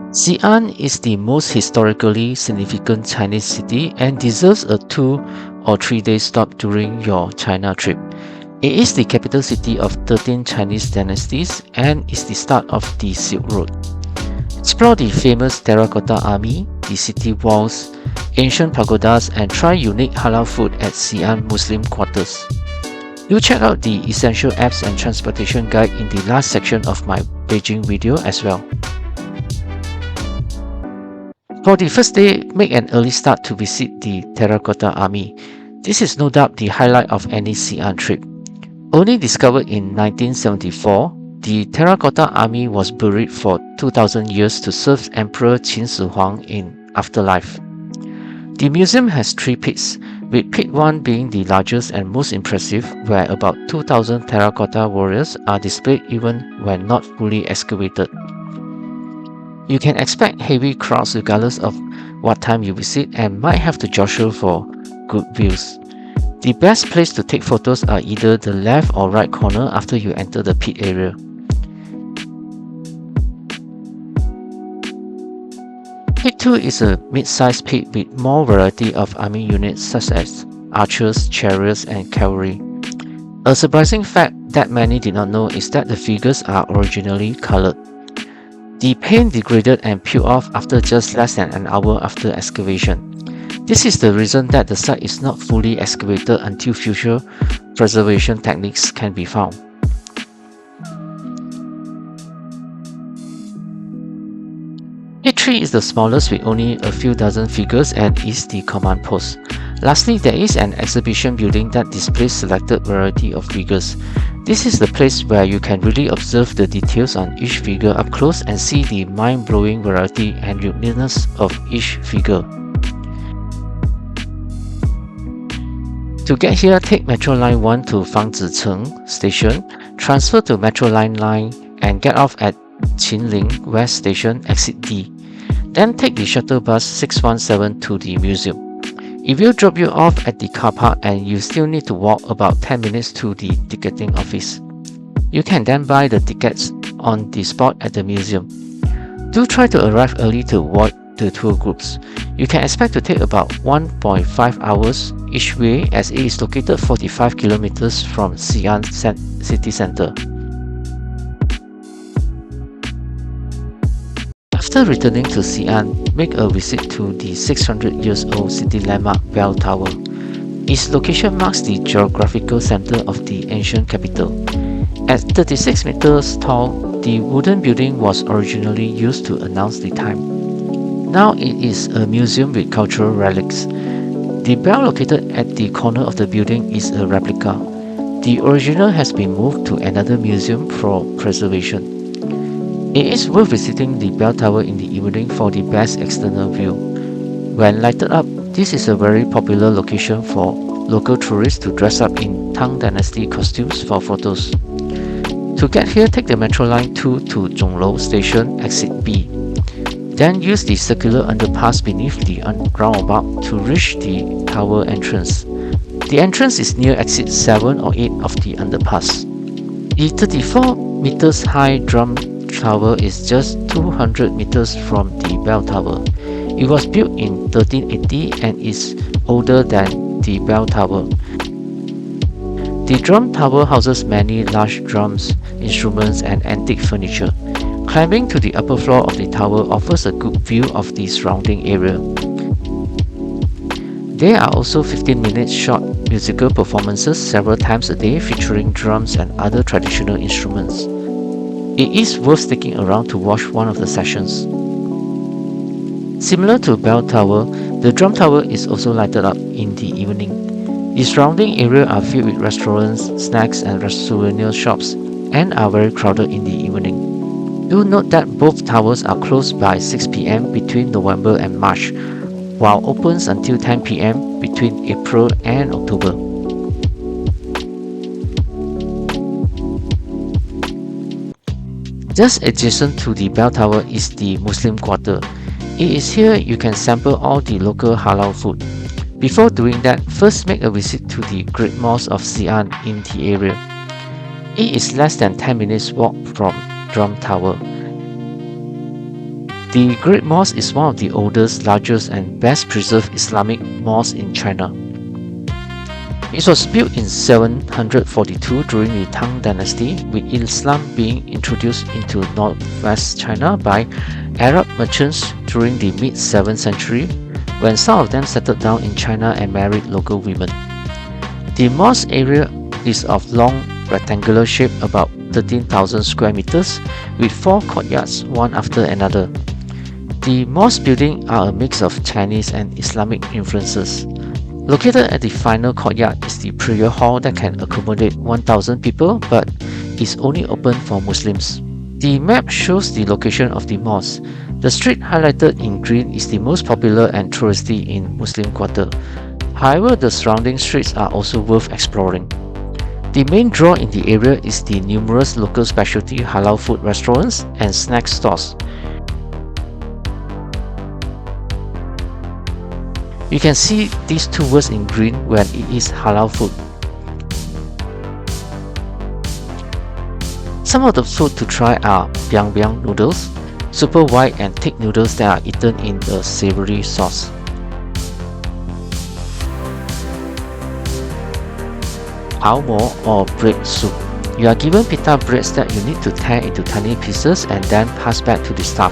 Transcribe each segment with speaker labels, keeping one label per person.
Speaker 1: Xi'an is the most historically significant Chinese city and deserves a 2 or 3 day stop during your China trip. It is the capital city of 13 Chinese dynasties and is the start of the Silk Road. Explore the famous Terracotta Army, the city walls, ancient pagodas, and try unique halal food at Xi'an Muslim quarters. Do check out the essential apps and transportation guide in the last section of my Beijing video as well. For the first day, make an early start to visit the Terracotta Army. This is no doubt the highlight of any Xi'an trip. Only discovered in 1974, the Terracotta Army was buried for 2000 years to serve Emperor Qin Shi Huang in afterlife. The museum has 3 pits, with pit 1 being the largest and most impressive, where about 2000 terracotta warriors are displayed even when not fully excavated. You can expect heavy crowds regardless of what time you visit and might have to jostle for good views. The best place to take photos are either the left or right corner after you enter the pit area. Pit 2 is a mid-sized pit with more variety of army units such as archers, chariots, and cavalry. A surprising fact that many did not know is that the figures are originally colored. The paint degraded and peeled off after just less than an hour after excavation. This is the reason that the site is not fully excavated until future preservation techniques can be found. Pit 3 is the smallest with only a few dozen figures and is the command post. Lastly, there is an exhibition building that displays selected variety of figures. This is the place where you can really observe the details on each figure up close and see the mind-blowing variety and uniqueness of each figure. To get here, take Metro Line 1 to Fangzhicheng Station, transfer to Metro Line 9 and get off at Qinling West Station, exit D. Then take the shuttle bus 617 to the museum. It will drop you off at the car park and you still need to walk about 10 minutes to the ticketing office. You can then buy the tickets on the spot at the museum. Do try to arrive early to avoid the tour groups. You can expect to take about 1.5 hours each way as it is located 45 kilometers from Xi'an city center. After returning to Xi'an, make a visit to the 600 years old city landmark Bell Tower. Its location marks the geographical center of the ancient capital. At 36 meters tall, the wooden building was originally used to announce the time. Now it is a museum with cultural relics. The bell located at the corner of the building is a replica. The original has been moved to another museum for preservation. It is worth visiting the bell tower in the evening for the best external view. When lighted up, this is a very popular location for local tourists to dress up in Tang Dynasty costumes for photos. To get here, take the Metro Line 2 to Zhonglou Station, exit B. Then use the circular underpass beneath the roundabout to reach the tower entrance. The entrance is near exit 7 or 8 of the underpass. The 34 meters high drum tower is just 200 meters from the bell tower. It was built in 1380 and is older than the bell tower. The drum tower houses many large drums, instruments, and antique furniture. Climbing to the upper floor of the tower offers a good view of the surrounding area. There are also 15-minute short musical performances several times a day featuring drums and other traditional instruments. It is worth sticking around to watch one of the sessions. Similar to Bell Tower, the Drum Tower is also lighted up in the evening. The surrounding area are filled with restaurants, snacks, and souvenir shops and are very crowded in the evening. Do note that both towers are closed by 6 p.m. between November and March, while opens until 10 p.m. between April and October. Just adjacent to the bell tower is the Muslim quarter. It is here you can sample all the local halal food. Before doing that, first make a visit to the Great Mosque of Xi'an in the area. It is less than 10 minutes walk from Drum Tower. The Great Mosque is one of the oldest, largest and best preserved Islamic mosques in China. It was built in 742 during the Tang Dynasty, with Islam being introduced into northwest China by Arab merchants during the mid-7th century, when some of them settled down in China and married local women. The mosque area is of long rectangular shape, about 13,000 square meters, with 4 courtyards, one after another. The mosque buildings are a mix of Chinese and Islamic influences. Located at the final courtyard is the prayer hall that can accommodate 1,000 people but is only open for Muslims. The map shows the location of the mosque. The street highlighted in green is the most popular and touristy in Muslim Quarter. However, the surrounding streets are also worth exploring. The main draw in the area is the numerous local specialty halal food restaurants and snack stores. You can see these two words in green when it is halal food. Some of the food to try are biang biang noodles, super white and thick noodles that are eaten in a savory sauce. Ao mo or bread soup. You are given pita breads that you need to tear into tiny pieces and then pass back to the staff.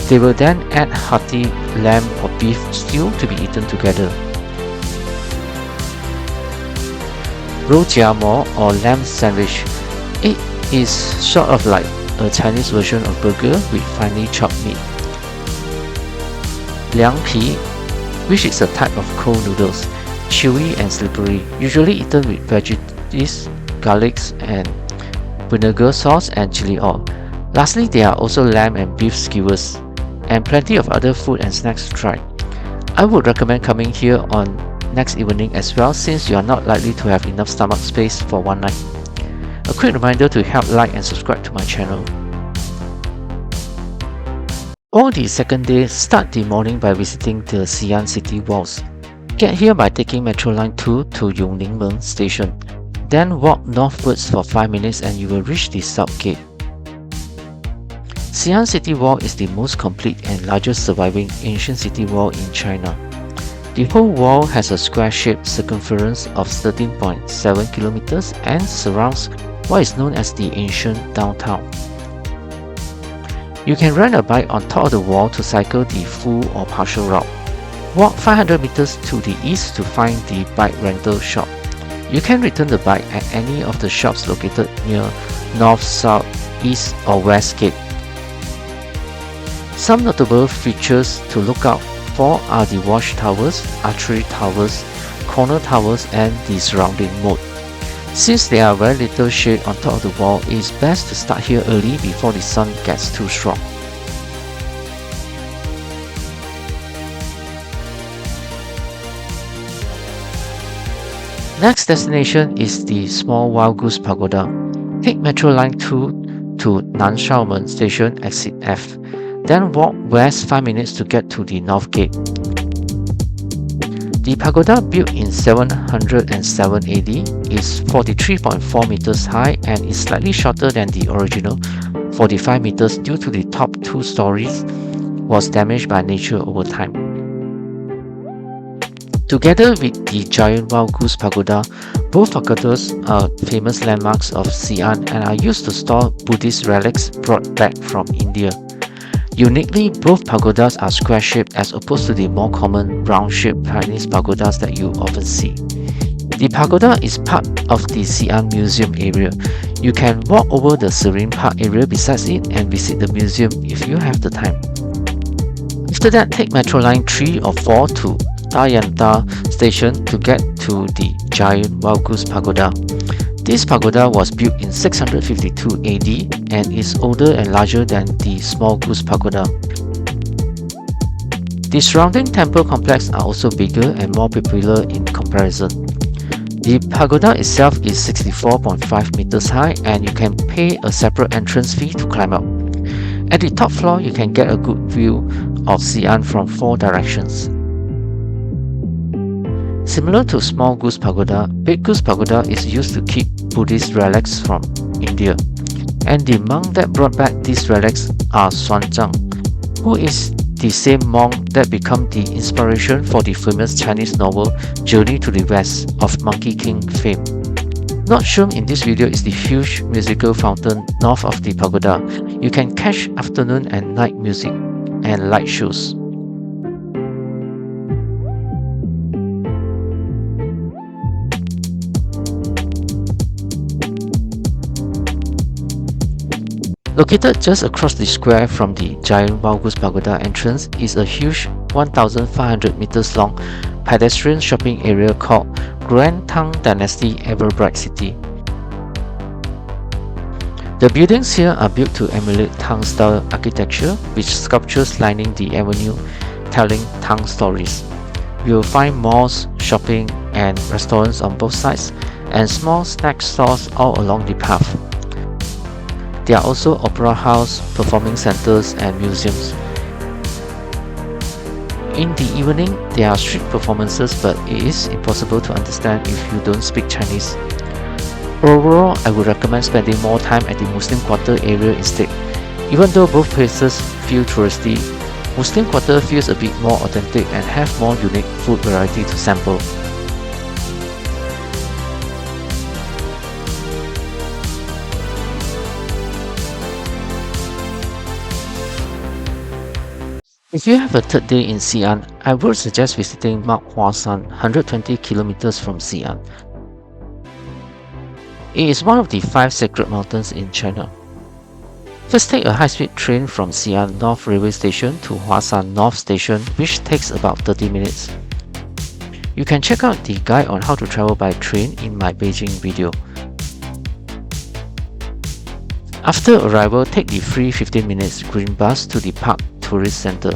Speaker 1: They will then add hearty lamb or beef stew to be eaten together. Rojia mo or lamb sandwich. It is sort of like a Chinese version of burger with finely chopped meat. Liang pi, which is a type of cold noodles, chewy and slippery, usually eaten with veggies, garlics and vinegar sauce and chili oil. Lastly, there are also lamb and beef skewers, and plenty of other food and snacks to try. I would recommend coming here on next evening as well, since you are not likely to have enough stomach space for one night. A quick reminder to help like and subscribe to my channel. On the second day, start the morning by visiting the Xi'an city walls. Get here by taking Metro Line 2 to Yonglingmen station. Then walk northwards for 5 minutes and you will reach the south gate. Xi'an City Wall is the most complete and largest surviving ancient city wall in China. The whole wall has a square-shaped circumference of 13.7 kilometers and surrounds what is known as the ancient downtown. You can rent a bike on top of the wall to cycle the full or partial route. Walk 500 meters to the east to find the bike rental shop. You can return the bike at any of the shops located near north, south, east or west gate. Some notable features to look out for are the watchtowers, archery towers, corner towers and the surrounding moat. Since there are very little shade on top of the wall, it is best to start here early before the sun gets too strong. Next destination is the small Wild Goose Pagoda. Take Metro Line 2 to Nanshaomen Station, exit F. Then walk west 5 minutes to get to the north gate. The pagoda, built in 707 AD, is 43.4 meters high and is slightly shorter than the original 45 meters due to the top 2 stories was damaged by nature over time. Together with the giant Wild Goose Pagoda, both pagodas are famous landmarks of Xi'an and are used to store Buddhist relics brought back from India. Uniquely, both pagodas are square-shaped as opposed to the more common round-shaped Chinese pagodas that you often see. The pagoda is part of the Xi'an Museum area. You can walk over the Serene Park area besides it and visit the museum if you have the time. After that, take Metro Line 3 or 4 to Dayanta Station to get to the giant Wild Goose Pagoda. This pagoda was built in 652 AD and is older and larger than the small Goose Pagoda. The surrounding temple complex are also bigger and more popular in comparison. The pagoda itself is 64.5 meters high and you can pay a separate entrance fee to climb up. At the top floor, you can get a good view of Xi'an from 4 directions. Similar to small Goose Pagoda, Big Goose Pagoda is used to keep Buddhist relics from India, and the monk that brought back these relics are Xuanzang. who is the same monk that became the inspiration for the famous Chinese novel Journey to the West of Monkey King fame. Not shown in this video is the huge musical fountain north of the pagoda. You can catch afternoon and night music and light shows. Located just across the square from the giant Wild Goose Pagoda entrance is a huge 1,500 meters long pedestrian shopping area called Grand Tang Dynasty Everbright City. The buildings here are built to emulate Tang style architecture, with sculptures lining the avenue telling Tang stories. You will find malls, shopping and restaurants on both sides, and small snack stores all along the path. There are also opera house, performing centers and museums. In the evening, there are street performances, but it is impossible to understand if you don't speak Chinese. Overall, I would recommend spending more time at the Muslim Quarter area instead. Even though both places feel touristy, Muslim Quarter feels a bit more authentic and have more unique food variety to sample. If you have a third day in Xi'an, I would suggest visiting Mount Huashan, 120 kilometers from Xi'an. It is one of the 5 sacred mountains in China. First, take a high-speed train from Xi'an North Railway Station to Huashan North Station, which takes about 30 minutes. You can check out the guide on how to travel by train in my Beijing video. After arrival, take the free 15 minutes green bus to the Park Tourist Center.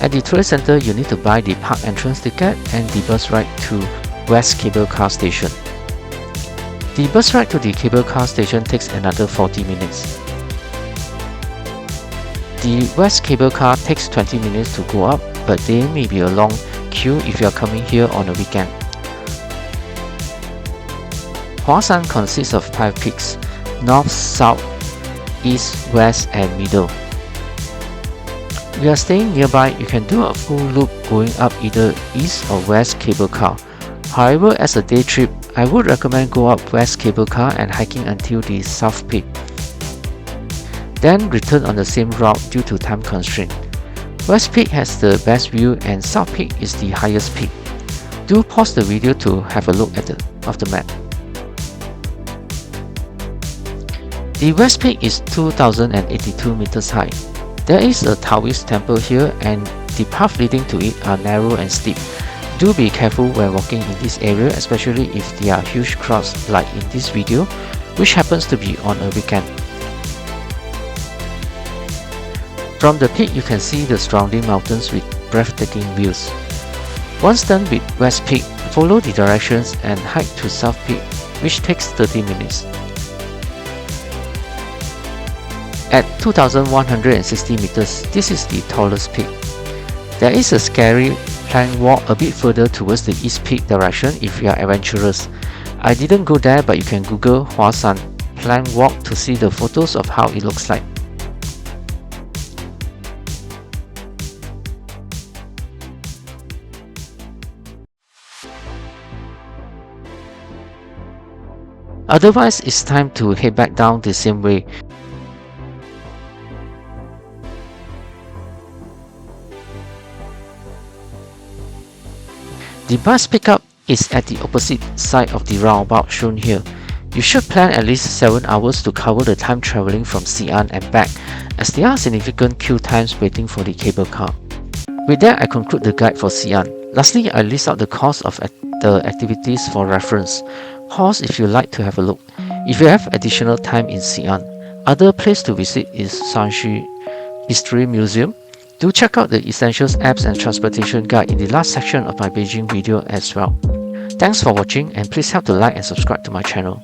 Speaker 1: At the tourist center, you need to buy the park entrance ticket and the bus ride to West Cable Car Station. The bus ride to the cable car station takes another 40 minutes. The West Cable Car takes 20 minutes to go up, but there may be a long queue if you are coming here on a weekend. Huashan consists of 5 peaks: north, south, east, west and middle. If you are staying nearby, you can do a full loop going up either east or west cable car. However, as a day trip, I would recommend go up west cable car and hiking until the south peak. Then return on the same route due to time constraint. West Peak has the best view and South Peak is the highest peak. Do pause the video to have a look at the map. The West Peak is 2,082 meters high. There is a Taoist temple here and the path leading to it are narrow and steep. Do be careful when walking in this area, especially if there are huge crowds like in this video, which happens to be on a weekend. From the peak, you can see the surrounding mountains with breathtaking views. Once done with West Peak, follow the directions and hike to South Peak, which takes 30 minutes. At 2,160 meters, this is the tallest peak. There is a scary plank walk a bit further towards the East Peak direction if you are adventurous. I didn't go there, but you can Google Huashan plank walk to see the photos of how it looks like. Otherwise, it's time to head back down the same way. The bus pickup is at the opposite side of the roundabout shown here. You should plan at least 7 hours to cover the time traveling from Xi'an and back, as there are significant queue times waiting for the cable car. With that, I conclude the guide for Xi'an. Lastly, I list out the cost of the activities for reference. Pause if you like to have a look. If you have additional time in Xi'an, other place to visit is Shaanxi History Museum. Do check out the Essentials Apps and Transportation Guide in the last section of my Beijing video as well. Thanks for watching and please help to like and subscribe to my channel.